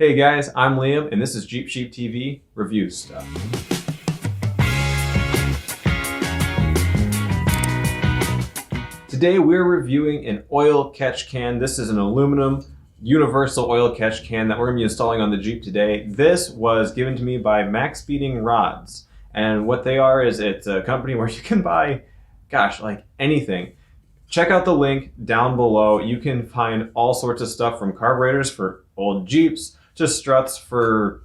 Hey guys, I'm Liam, and this is Jeep Sheep TV Review Stuff. Today we're reviewing an oil catch can. This is an aluminum universal oil catch can that we're going to be installing on the Jeep today. This was given to me by Maxpeedingrods, and what they are is it's a company where you can buy, like anything. Check out the link down below. You can find all sorts of stuff from carburetors for old Jeeps to struts for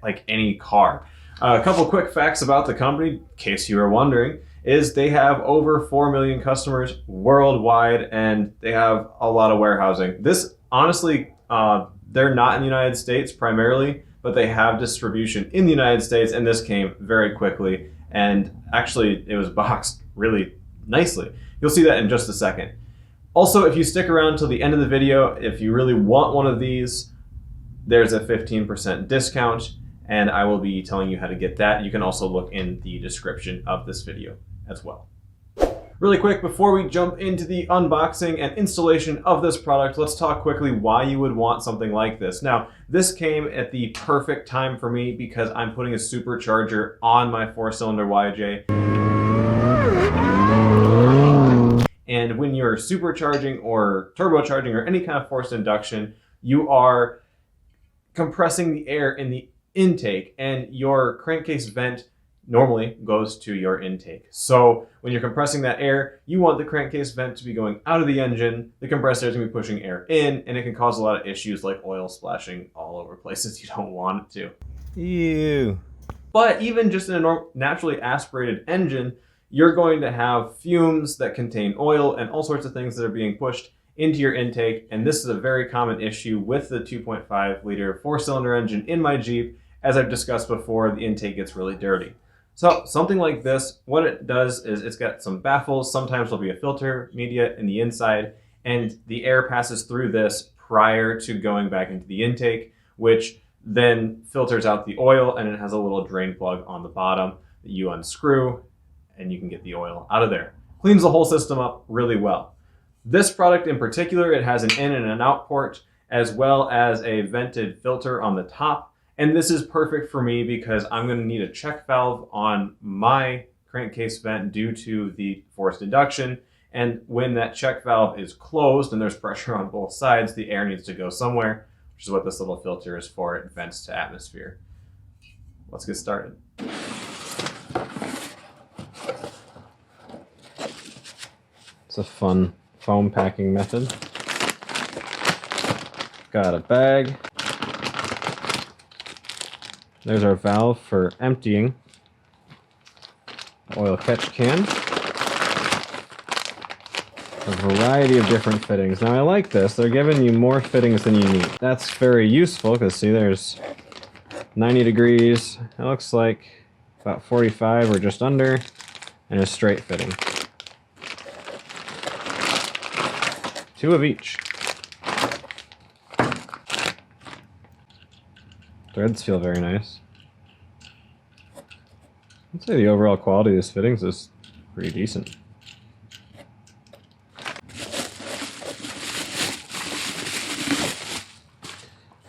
like any car. A couple quick facts about the company, in case you were wondering, is they have over 4 million customers worldwide and they have a lot of warehousing. This, honestly, they're not in the United States primarily, but they have distribution in the United States, and this came very quickly, and actually it was boxed really nicely. You'll see that in just a second. Also, if you stick around till the end of the video, if you really want one of these, there's a 15% discount, and I will be telling you how to get that. You can also look in the description of this video as well. Really quick, before we jump into the unboxing and installation of this product, let's talk quickly why you would want something like this. Now, this came at the perfect time for me because I'm putting a supercharger on my 4-cylinder YJ. And when you're supercharging or turbocharging or any kind of forced induction, you are compressing the air in the intake, and your crankcase vent normally goes to your intake. So when you're compressing that air, you want the crankcase vent to be going out of the engine. The compressor is going to be pushing air in, and it can cause a lot of issues like oil splashing all over places you don't want it to. Ew. But even just in a naturally aspirated engine, you're going to have fumes that contain oil and all sorts of things that are being pushed into your intake, and this is a very common issue with the 2.5 liter 4-cylinder engine in my Jeep. As I've discussed before, the intake gets really dirty. So something like this, what it does is it's got some baffles. Sometimes there'll be a filter media in the inside, and the air passes through this prior to going back into the intake, which then filters out the oil, and it has a little drain plug on the bottom that you unscrew, and you can get the oil out of there. Cleans the whole system up really well. This product in particular, it has an in and an out port, as well as a vented filter on the top. And this is perfect for me because I'm going to need a check valve on my crankcase vent due to the forced induction. And when that check valve is closed and there's pressure on both sides, the air needs to go somewhere, which is what this little filter is for. It vents to atmosphere. Let's get started. It's a fun foam packing method. Got a bag. There's our valve for emptying the oil catch can. A variety of different fittings. Now I like this. They're giving you more fittings than you need. That's very useful because see, there's 90 degrees. It looks like about 45 or just under, and a straight fitting. 2 of each. Threads feel very nice. I'd say the overall quality of these fittings is pretty decent.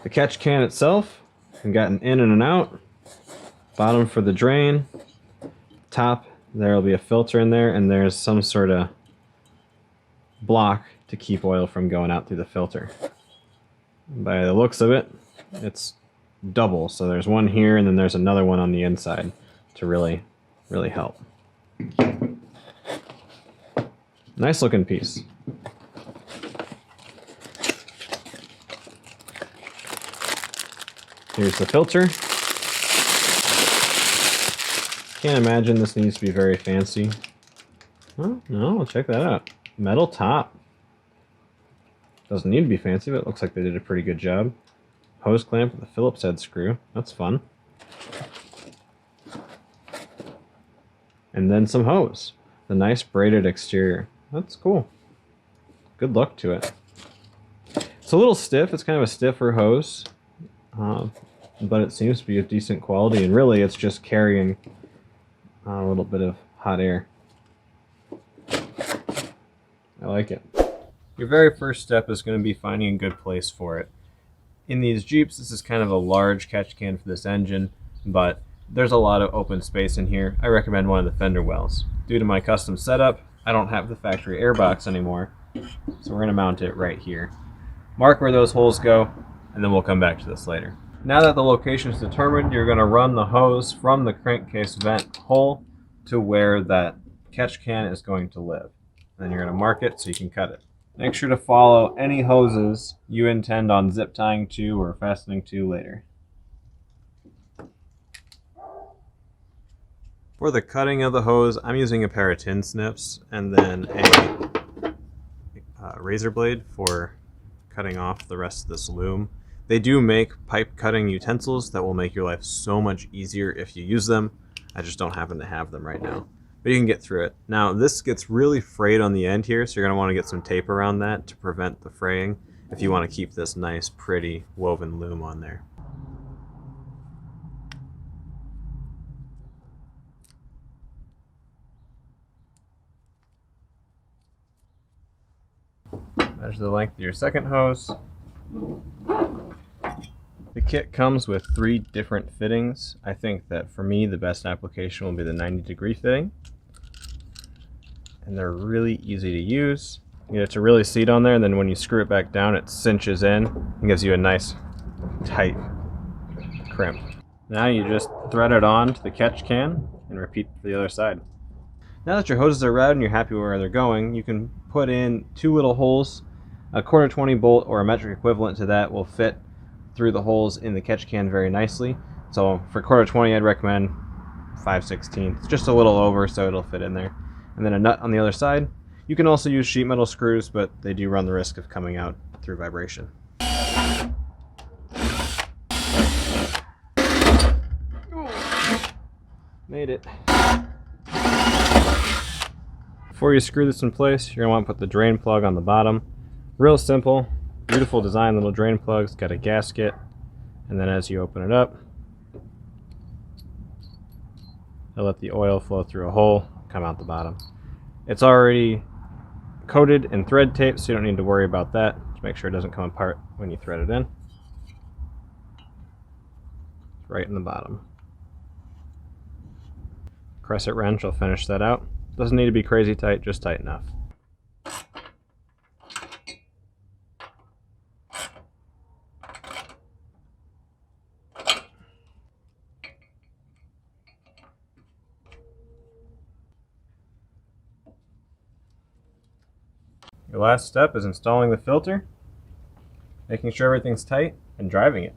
The catch can itself, we've got an in and an out. Bottom for the drain. Top, there will be a filter in there, and there's some sort of block to keep oil from going out through the filter. By the looks of it, it's double, so there's one here and then there's another one on the inside to really help. Nice looking piece. Here's the filter. Can't imagine this needs to be very fancy. Oh, no, check that out. Metal top. Doesn't need to be fancy, but it looks like they did a pretty good job. Hose clamp with a Phillips head screw. That's fun. And then some hose. The nice braided exterior. That's cool. Good look to it. It's a little stiff. It's kind of a stiffer hose. But it seems to be of decent quality. And really, it's just carrying a little bit of hot air. I like it. Your very first step is going to be finding a good place for it. In these Jeeps, this is kind of a large catch can for this engine, but there's a lot of open space in here. I recommend one of the fender wells. Due to my custom setup, I don't have the factory airbox anymore, so we're going to mount it right here. Mark where those holes go, and then we'll come back to this later. Now that the location is determined, you're going to run the hose from the crankcase vent hole to where that catch can is going to live. Then you're going to mark it so you can cut it. Make sure to follow any hoses you intend on zip tying to or fastening to later. For the cutting of the hose, I'm using a pair of tin snips and then a razor blade for cutting off the rest of this loom. They do make pipe cutting utensils that will make your life so much easier if you use them. I just don't happen to have them right now. But you can get through it. Now this gets really frayed on the end here, so you're going to want to get some tape around that to prevent the fraying if you want to keep this nice, pretty woven loom on there. Measure the length of your second hose. The kit comes with 3 different fittings. I think that for me the best application will be the 90-degree fitting. And they're really easy to use. You get it to really seat on there, and then when you screw it back down, it cinches in and gives you a nice tight crimp. Now you just thread it on to the catch can and repeat for the other side. Now that your hoses are routed and you're happy where they're going, you can put in 2 little holes. A 1/4-20 bolt or a metric equivalent to that will fit through the holes in the catch can very nicely. So for 1/4-20, I'd recommend 5/16, just a little over so it'll fit in there. And then a nut on the other side. You can also use sheet metal screws, but they do run the risk of coming out through vibration. Made it. Before you screw this in place, you're going to want to put the drain plug on the bottom. Real simple, beautiful design little drain plug. It's got a gasket, and then as you open it up, it'll let the oil flow through a hole, come out the bottom. It's already coated in thread tape, so you don't need to worry about that. Just make sure it doesn't come apart when you thread it in. It's right in the bottom. Crescent wrench will finish that out. Doesn't need to be crazy tight, just tight enough. Your last step is installing the filter, making sure everything's tight, and driving it.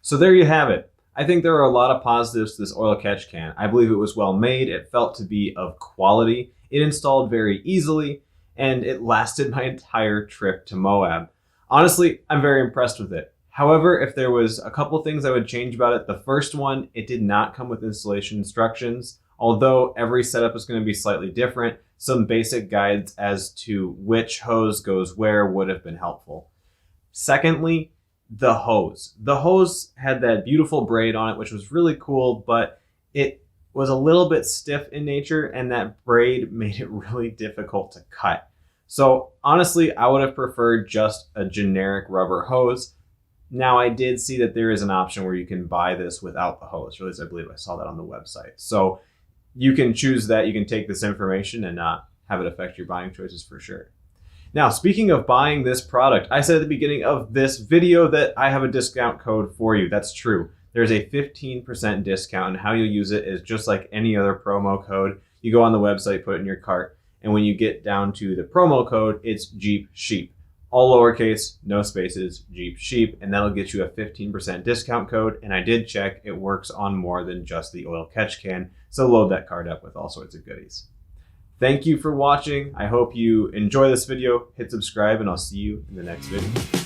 So there you have it. I think there are a lot of positives to this oil catch can. I believe it was well made, it felt to be of quality, it installed very easily, and it lasted my entire trip to Moab. Honestly, I'm very impressed with it. However, if there was a couple things I would change about it, the first one, it did not come with installation instructions. Although every setup is going to be slightly different, some basic guides as to which hose goes where would have been helpful. Secondly, the hose. The hose had that beautiful braid on it, which was really cool, but it was a little bit stiff in nature, and that braid made it really difficult to cut. So honestly, I would have preferred just a generic rubber hose. Now I did see that there is an option where you can buy this without the hose, or at least I believe I saw that on the website. So you can choose that. You can take this information and not have it affect your buying choices for sure. Now, speaking of buying this product, I said at the beginning of this video that I have a discount code for you. That's true. There's a 15% discount, and how you'll use it is just like any other promo code. You go on the website, put it in your cart, and when you get down to the promo code, it's jeepsheep. All lowercase, no spaces, jeepsheep, and that'll get you a 15% discount code. And I did check, it works on more than just the oil catch can, so load that card up with all sorts of goodies. Thank you for watching. I hope you enjoy this video. Hit subscribe, and I'll see you in the next video.